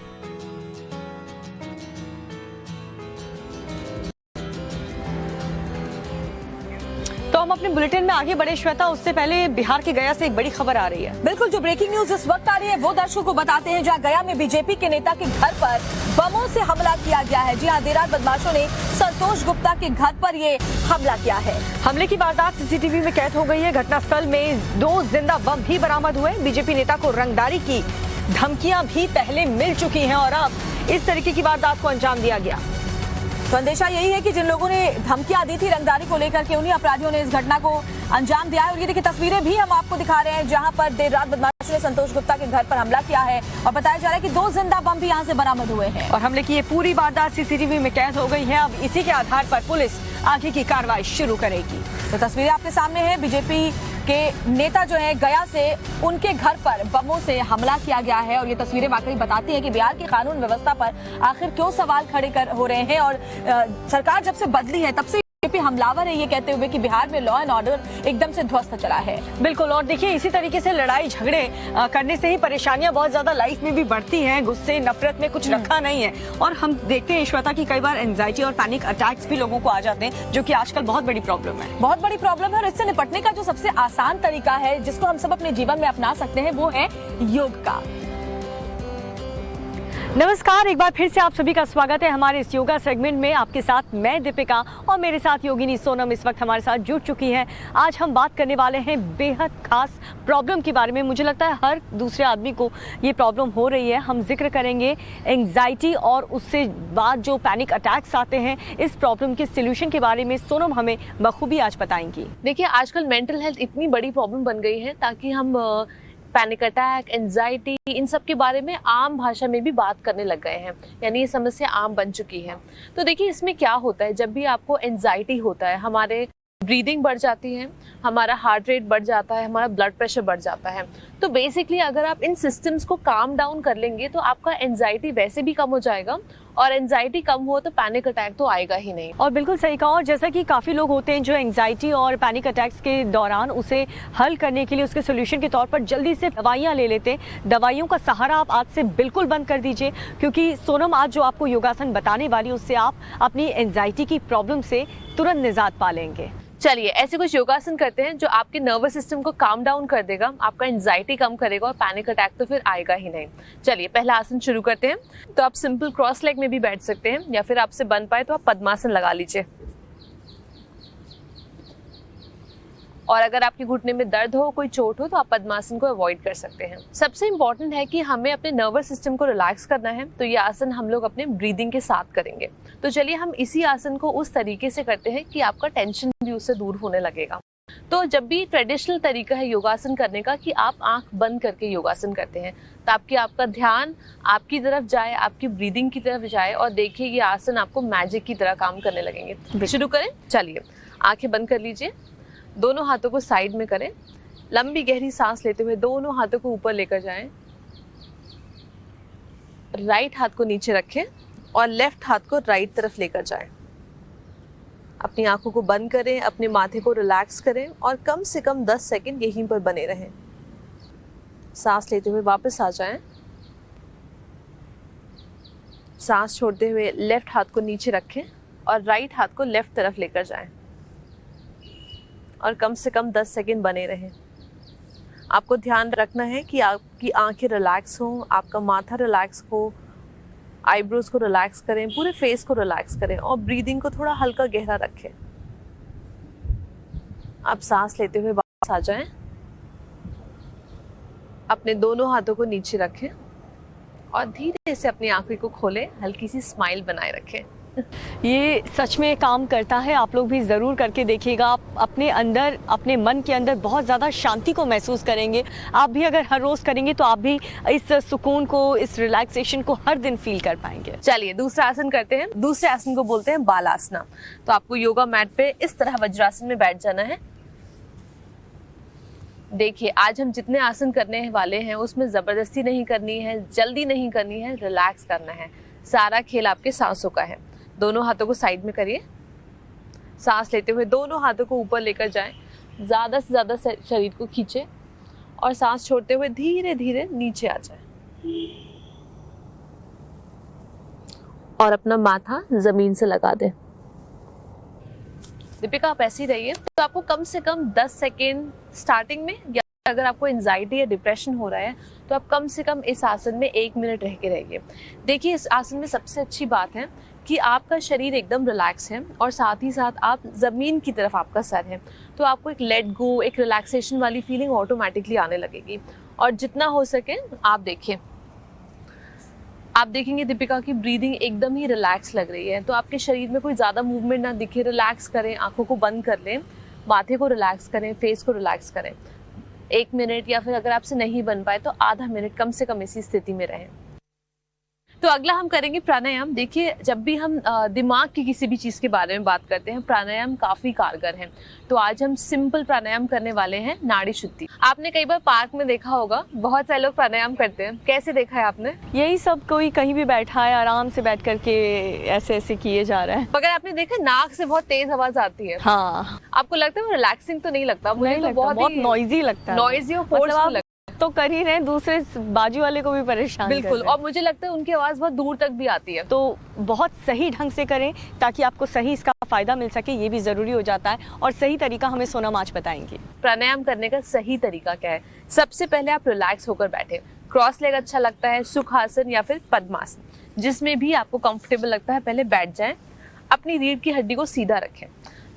Speaker 2: तो हम अपने बुलेटिन में आगे बढ़े श्वेता, उससे पहले बिहार के गया से एक बड़ी खबर आ रही है।
Speaker 1: बिल्कुल, जो ब्रेकिंग न्यूज इस वक्त आ रही है वो दर्शकों को बताते हैं, जहां गया में बीजेपी के नेता के घर पर बमों से हमला किया गया है। जी हां, देर रात बदमाशों ने संतोष गुप्ता के घर पर ये हमला किया है।
Speaker 2: हमले की वारदात सीसीटीवी में कैद हो गई है। घटनास्थल में 2 जिंदा बम भी बरामद हुए। बीजेपी नेता को रंगदारी की धमकियां भी पहले मिल चुकी हैं और अब इस तरीके की वारदात को अंजाम दिया गया।
Speaker 1: तो अंदेशा यही है कि जिन लोगों ने धमकियां दी थी रंगदारी को लेकर के, उन्हीं अपराधियों ने इस घटना को अंजाम दिया है। और ये देखिए तस्वीरें भी हम आपको दिखा रहे हैं, जहां पर देर रात बदमाशों ने संतोष गुप्ता के घर पर हमला किया है और बताया जा रहा है कि 2 जिंदा बम भी यहां से बरामद हुए हैं।
Speaker 2: और हमले की ये पूरी वारदात सीसीटीवी में कैद हो गई है। अब इसी के आधार पर पुलिस आगे की कार्रवाई शुरू करेगी।
Speaker 1: तो तस्वीरें आपके सामने है, बीजेपी के नेता जो है गया से उनके घर पर बमों से हमला किया गया है। और ये तस्वीरें वाकई बताती हैं कि बिहार की कानून व्यवस्था पर आखिर क्यों सवाल खड़े हो रहे हैं। और सरकार जब से बदली है तब से बीजेपी हमलावर है, ये कहते हुए कि बिहार में लॉ एंड ऑर्डर एकदम से ध्वस्त चला है।
Speaker 2: बिल्कुल, और देखिए इसी तरीके से लड़ाई झगड़े करने से ही परेशानियां बहुत ज्यादा लाइफ में भी बढ़ती हैं। गुस्से नफरत में कुछ रखा नहीं है। और हम देखते हैं श्वेता की कई बार एंजाइटी और पैनिक अटैक्स भी लोगों को आ जाते हैं, जो कि आजकल बहुत बड़ी प्रॉब्लम है।
Speaker 1: बहुत बड़ी प्रॉब्लम है और इससे निपटने का जो सबसे आसान तरीका है, जिसको हम सब अपने जीवन में अपना सकते हैं, वो है योग का।
Speaker 2: नमस्कार, एक बार फिर से आप सभी का स्वागत है हमारे इस योगा सेगमेंट में। आपके साथ मैं दीपिका और मेरे साथ योगिनी सोनम इस वक्त हमारे साथ जुड़ चुकी हैं। आज हम बात करने वाले हैं बेहद खास प्रॉब्लम के बारे में। मुझे लगता है हर दूसरे आदमी को ये प्रॉब्लम हो रही है। हम जिक्र करेंगे एंग्जाइटी और उससे बाद जो पैनिक अटैक्स आते हैं, इस प्रॉब्लम के सोल्यूशन के बारे में सोनम हमें बखूबी आज बताएंगी।
Speaker 20: देखिए, आजकल मेंटल हेल्थ इतनी बड़ी प्रॉब्लम बन गई है ताकि हम पैनिक अटैक, एंजाइटी, इन सब के बारे में आम भाषा में भी बात करने लग गए हैं, यानी ये समस्या आम बन चुकी है। तो देखिए इसमें क्या होता है, जब भी आपको एंजाइटी होता है, हमारे ब्रीदिंग बढ़ जाती है, हमारा हार्ट रेट बढ़ जाता है, हमारा ब्लड प्रेशर बढ़ जाता है। तो बेसिकली अगर आप इन सिस्टम्स को काम डाउन कर लेंगे तो आपका एंजाइटी वैसे भी कम हो जाएगा, और एंजाइटी कम हो तो पैनिक अटैक तो आएगा ही नहीं।
Speaker 2: और बिल्कुल सही कहा। और जैसा कि काफ़ी लोग होते हैं जो एंजाइटी और पैनिक अटैक्स के दौरान उसे हल करने के लिए उसके सोल्यूशन के तौर पर जल्दी से दवाइयाँ ले लेते हैं। दवाइयों का सहारा आप आज से बिल्कुल बंद कर दीजिए, क्योंकि सोनम आज जो आपको योगासन बताने वाली उससे आप अपनी एंजाइटी की प्रॉब्लम से तुरंत निजात पा लेंगे।
Speaker 20: चलिए ऐसे कुछ योगासन करते हैं जो आपके नर्वस सिस्टम को काम डाउन कर देगा, आपका एंजाइटी कम करेगा और पैनिक अटैक तो फिर आएगा ही नहीं। चलिए पहला आसन शुरू करते हैं। तो आप सिंपल क्रॉस लेग में भी बैठ सकते हैं, या फिर आपसे बन पाए तो आप पद्मासन लगा लीजिए। और अगर आपके घुटने में दर्द हो, कोई चोट हो, तो आप पद्मासन को अवॉइड कर सकते हैं। सबसे इम्पोर्टेंट है कि हमें अपने नर्वस सिस्टम को रिलैक्स करना है, तो ये आसन हम लोग अपने ब्रीदिंग के साथ करेंगे। तो चलिए हम इसी आसन को उस तरीके से करते हैं कि आपका टेंशन भी उससे दूर होने लगेगा। तो जब भी ट्रेडिशनल तरीका है योगासन करने का कि आप आंख बंद करके योगासन करते हैं, ताकि आपका ध्यान आपकी तरफ जाए, आपकी ब्रीदिंग की तरफ जाए और देखिए ये आसन आपको मैजिक की तरह काम करने लगेंगे। शुरू करें, चलिए आंखें बंद कर लीजिए, दोनों हाथों को साइड में करें, लंबी गहरी सांस लेते हुए दोनों हाथों को ऊपर लेकर जाएं, राइट हाथ को नीचे रखें और लेफ्ट हाथ को राइट तरफ लेकर जाएं। अपनी आंखों को बंद करें, अपने माथे को रिलैक्स करें और कम से कम 10 सेकंड यहीं पर बने रहें। सांस लेते हुए वापस आ जाएं, सांस छोड़ते हुए लेफ्ट हाथ को नीचे रखें और राइट हाथ को लेफ्ट तरफ लेकर जाएं और कम से कम 10 सेकंड बने रहें। आपको ध्यान रखना है कि आपकी आंखें रिलैक्स हों, आपका माथा रिलैक्स हो, आईब्रोज को रिलैक्स करें, पूरे फेस को रिलैक्स करें और ब्रीदिंग को थोड़ा हल्का गहरा रखें। आप सांस लेते हुए वापस आ जाएं, अपने दोनों हाथों को नीचे रखें और धीरे से अपनी आंखों को खोलें, हल्की सी स्माइल बनाए रखें।
Speaker 2: ये सच में काम करता है, आप लोग भी ज़रूर करके देखिएगा। आप अपने अंदर, अपने मन के अंदर बहुत ज़्यादा शांति को महसूस करेंगे। आप भी अगर हर रोज़ करेंगे तो आप भी इस सुकून को, इस रिलैक्सेशन को हर दिन फील कर पाएंगे।
Speaker 20: चलिए दूसरा आसन करते हैं। दूसरे आसन को बोलते हैं बालासना। तो आपको योगा मैट पे इस तरह वज्रासन में बैठ जाना है। देखिए आज हम जितने आसन करने वाले हैं उसमें ज़बरदस्ती नहीं करनी है, जल्दी नहीं करनी है, रिलैक्स करना है। सारा खेल आपके सांसों का है। दोनों हाथों को साइड में करिए, सांस लेते हुए दोनों हाथों को ऊपर लेकर जाएं, ज़्यादा से ज़्यादा शरीर को खींचे और सांस छोड़ते हुए धीरे धीरे नीचे आ जाएं और अपना माथा ज़मीन से लगा दें। दीपिका आप ऐसी रहिए। तो आपको कम से कम 10 सेकेंड स्टार्टिंग में, या अगर आपको एंजाइटी या डिप्रेशन हो रहा है तो आप कम से कम इस आसन में 1 मिनट रह के रहिए। देखिए इस आसन में सबसे अच्छी बात है कि आपका शरीर एकदम रिलैक्स है और साथ ही साथ आप ज़मीन की तरफ आपका सर है, तो आपको एक लेट गो, एक रिलैक्सेशन वाली फीलिंग ऑटोमेटिकली आने लगेगी। और जितना हो सके आप देखें, आप देखेंगे दीपिका की ब्रीदिंग एकदम ही रिलैक्स लग रही है। तो आपके शरीर में कोई ज़्यादा मूवमेंट ना दिखे, रिलैक्स करें, आंखों को बंद कर लें, माथे को रिलैक्स करें, फेस को रिलैक्स करें। 1 मिनट या फिर अगर आपसे नहीं बन पाए तो आधा मिनट कम से कम इसी स्थिति में रहें। तो अगला हम करेंगे प्राणायाम। देखिए जब भी हम दिमाग की किसी भी चीज़ के बारे में बात करते हैं, प्राणायाम काफ़ी कारगर है। तो आज हम सिंपल प्राणायाम करने वाले हैं, नाड़ी शुद्धि। आपने कई बार पार्क में देखा होगा, बहुत सारे लोग प्राणायाम करते हैं। कैसे देखा है आपने?
Speaker 2: यही सब, कोई कहीं भी बैठा है, आराम से बैठ करके ऐसे ऐसे किए जा रहा है।
Speaker 20: मगर आपने देखा नाक से बहुत तेज आवाज आती है।
Speaker 2: हाँ,
Speaker 20: आपको लगता है वो रिलैक्सिंग तो नहीं लगता? मुझे तो बहुत
Speaker 2: नॉइजी लगता है,
Speaker 20: नॉइजी और फोर्सफुल
Speaker 2: तो कर ही रहे हैं, दूसरे बाजू वाले को भी परेशान
Speaker 20: बिल्कुल। और मुझे लगता है उनकी आवाज बहुत दूर तक भी आती है।
Speaker 2: तो बहुत सही ढंग से करें ताकि आपको सही इसका फायदा मिल सके, ये भी जरूरी हो जाता है। और सही तरीका हमें सोनम आज बताएंगी।
Speaker 20: प्राणायाम करने का सही तरीका क्या है? सबसे पहले आप रिलैक्स होकर बैठे, क्रॉस लेग अच्छा लगता है, सुखासन या फिर पद्मासन, जिसमें भी आपको कंफर्टेबल लगता है, पहले बैठ जाएं। अपनी रीढ़ की हड्डी को सीधा रखें,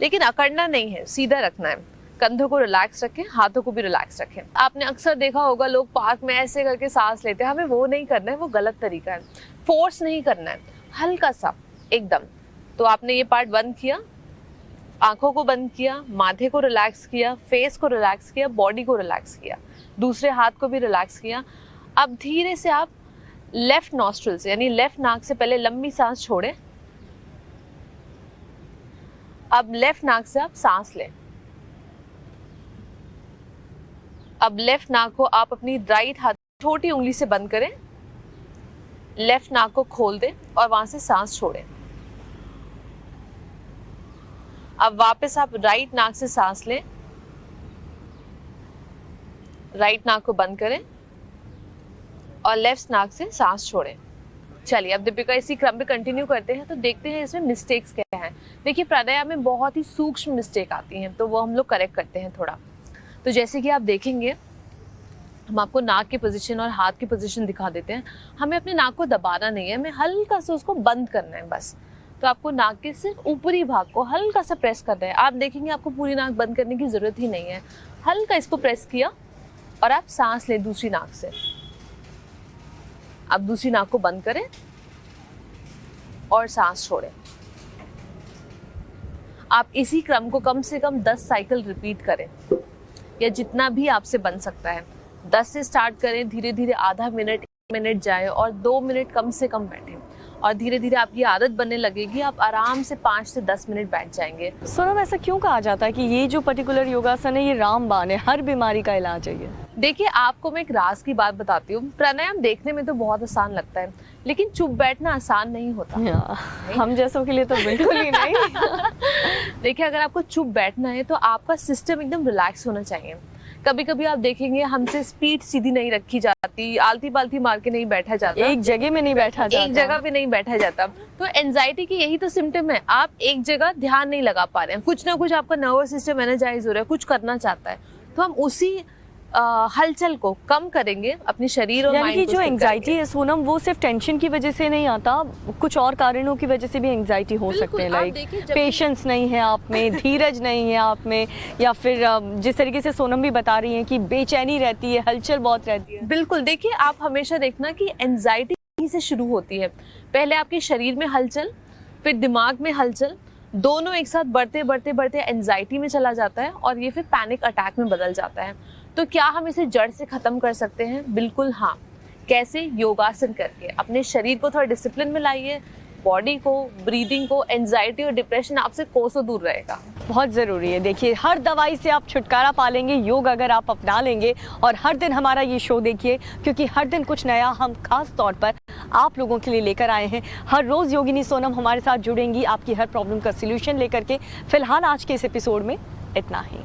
Speaker 20: लेकिन अकड़ना नहीं है, सीधा रखना है। कंधों को रिलैक्स रखें, हाथों को भी रिलैक्स रखें। आपने अक्सर देखा होगा लोग पार्क में ऐसे करके सांस लेते हैं, हमें वो नहीं करना है, वो गलत तरीका है। फोर्स नहीं करना है, हल्का सा एकदम। तो आपने ये पार्ट बंद किया, आंखों को बंद किया, माथे को रिलैक्स किया, फेस को रिलैक्स किया, बॉडी को रिलैक्स किया, दूसरे हाथ को भी रिलैक्स किया। अब धीरे से आप लेफ्ट नॉस्ट्रिल से, यानी लेफ्ट नाक से पहले लंबी सांस छोड़ें। अब लेफ्ट नाक से आप सांस लें। अब लेफ्ट नाक को आप अपनी राइट हाथ छोटी उंगली से बंद करें, लेफ्ट नाक को खोल दें और वहां से सांस छोड़ें। अब वापस आप राइट नाक से सांस लें, राइट नाक को बंद करें और लेफ्ट नाक से सांस छोड़ें। चलिए अब दीपिका इसी क्रम में कंटिन्यू करते हैं, तो देखते हैं इसमें मिस्टेक्स क्या हैं। देखिए प्राणायाम में बहुत ही सूक्ष्म मिस्टेक आती हैं, तो वो हम लोग करेक्ट करते हैं थोड़ा। तो जैसे कि आप देखेंगे, हम आपको नाक की पोजीशन और हाथ की पोजीशन दिखा देते हैं। हमें अपने नाक को दबाना नहीं है, हमें हल्का सा उसको बंद करना है बस। तो आपको नाक के सिर्फ ऊपरी भाग को हल्का सा प्रेस करना है। आप देखेंगे आपको पूरी नाक बंद करने की जरूरत ही नहीं है, हल्का इसको प्रेस किया और आप सांस लें दूसरी नाक से। अब दूसरी नाक को बंद करें और सांस छोड़ें। आप इसी क्रम को कम से कम 10 साइकिल रिपीट करें, या जितना भी आपसे बन सकता है। 10 से स्टार्ट करें, धीरे धीरे आधा मिनट, 1 मिनट जाए और 2 मिनट कम से कम बैठें, और धीरे धीरे आपकी आदत बनने लगेगी, आप आराम से 5 से 10 मिनट बैठ जाएंगे।
Speaker 2: सोनम, ऐसा क्यों कहा जाता है कि ये जो पर्टिकुलर योगासन है ये रामबाण है, हर बीमारी का इलाज है ये?
Speaker 20: देखिए, आपको मैं एक राज की बात बताती हूँ। प्राणायाम देखने में तो बहुत आसान लगता है, लेकिन चुप बैठना आसान नहीं होता।
Speaker 2: हम जैसों के लिए तो बिल्कुल ही नहीं।
Speaker 20: देखिए, अगर आपको चुप बैठना है तो आपका सिस्टम एकदम रिलैक्स होना चाहिए। कभी कभी आप देखेंगे हमसे स्पीड सीधी नहीं रखी जाती, आलती पालती मार के नहीं बैठा जाता,
Speaker 2: एक जगह में नहीं बैठा जाता,
Speaker 20: एक जगह पे नहीं बैठा जाता। तो एंजाइटी की यही तो सिम्टम है, आप एक जगह ध्यान नहीं लगा पा रहे हैं, कुछ ना कुछ आपका नर्वस सिस्टम एनर्जाइज हो रहा है, कुछ करना चाहता है, तो हम उसी हलचल को कम करेंगे, अपने शरीर और
Speaker 2: यानी कि
Speaker 20: माइंड को
Speaker 2: जो
Speaker 20: स्थिर
Speaker 2: एंजाइटी
Speaker 20: करेंगे।
Speaker 2: है सोनम, वो सिर्फ टेंशन की वजह से नहीं आता, कुछ और कारणों की वजह से भी एंजाइटी हो सकते हैं। लाइक पेशेंस नहीं है आप में, धीरज नहीं है आप में, या फिर जिस तरीके से सोनम भी बता रही हैं कि बेचैनी रहती है, हलचल बहुत रहती है।
Speaker 20: बिल्कुल, देखिए आप हमेशा देखना कि एंजाइटी यहीं से शुरू होती है। पहले आपके शरीर में हलचल, फिर दिमाग में हलचल, दोनों एक साथ बढ़ते बढ़ते बढ़ते एंजाइटी में चला जाता है और ये फिर पैनिक अटैक में बदल जाता है। तो क्या हम इसे जड़ से खत्म कर सकते हैं? बिल्कुल हाँ। कैसे? योगासन करके अपने शरीर को थोड़ा डिसिप्लिन में लाइए, बॉडी को, ब्रीदिंग को। एंजाइटी और डिप्रेशन आपसे कोसों दूर रहेगा।
Speaker 2: बहुत ज़रूरी है। देखिए, हर दवाई से आप छुटकारा पा लेंगे योग अगर आप अपना लेंगे, और हर दिन हमारा ये शो देखिए, क्योंकि हर दिन कुछ नया हम खास तौर पर आप लोगों के लिए लेकर आए हैं। हर रोज़ योगिनी सोनम हमारे साथ जुड़ेंगी आपकी हर प्रॉब्लम का सलूशन लेकर के। फिलहाल आज के इस एपिसोड में इतना ही।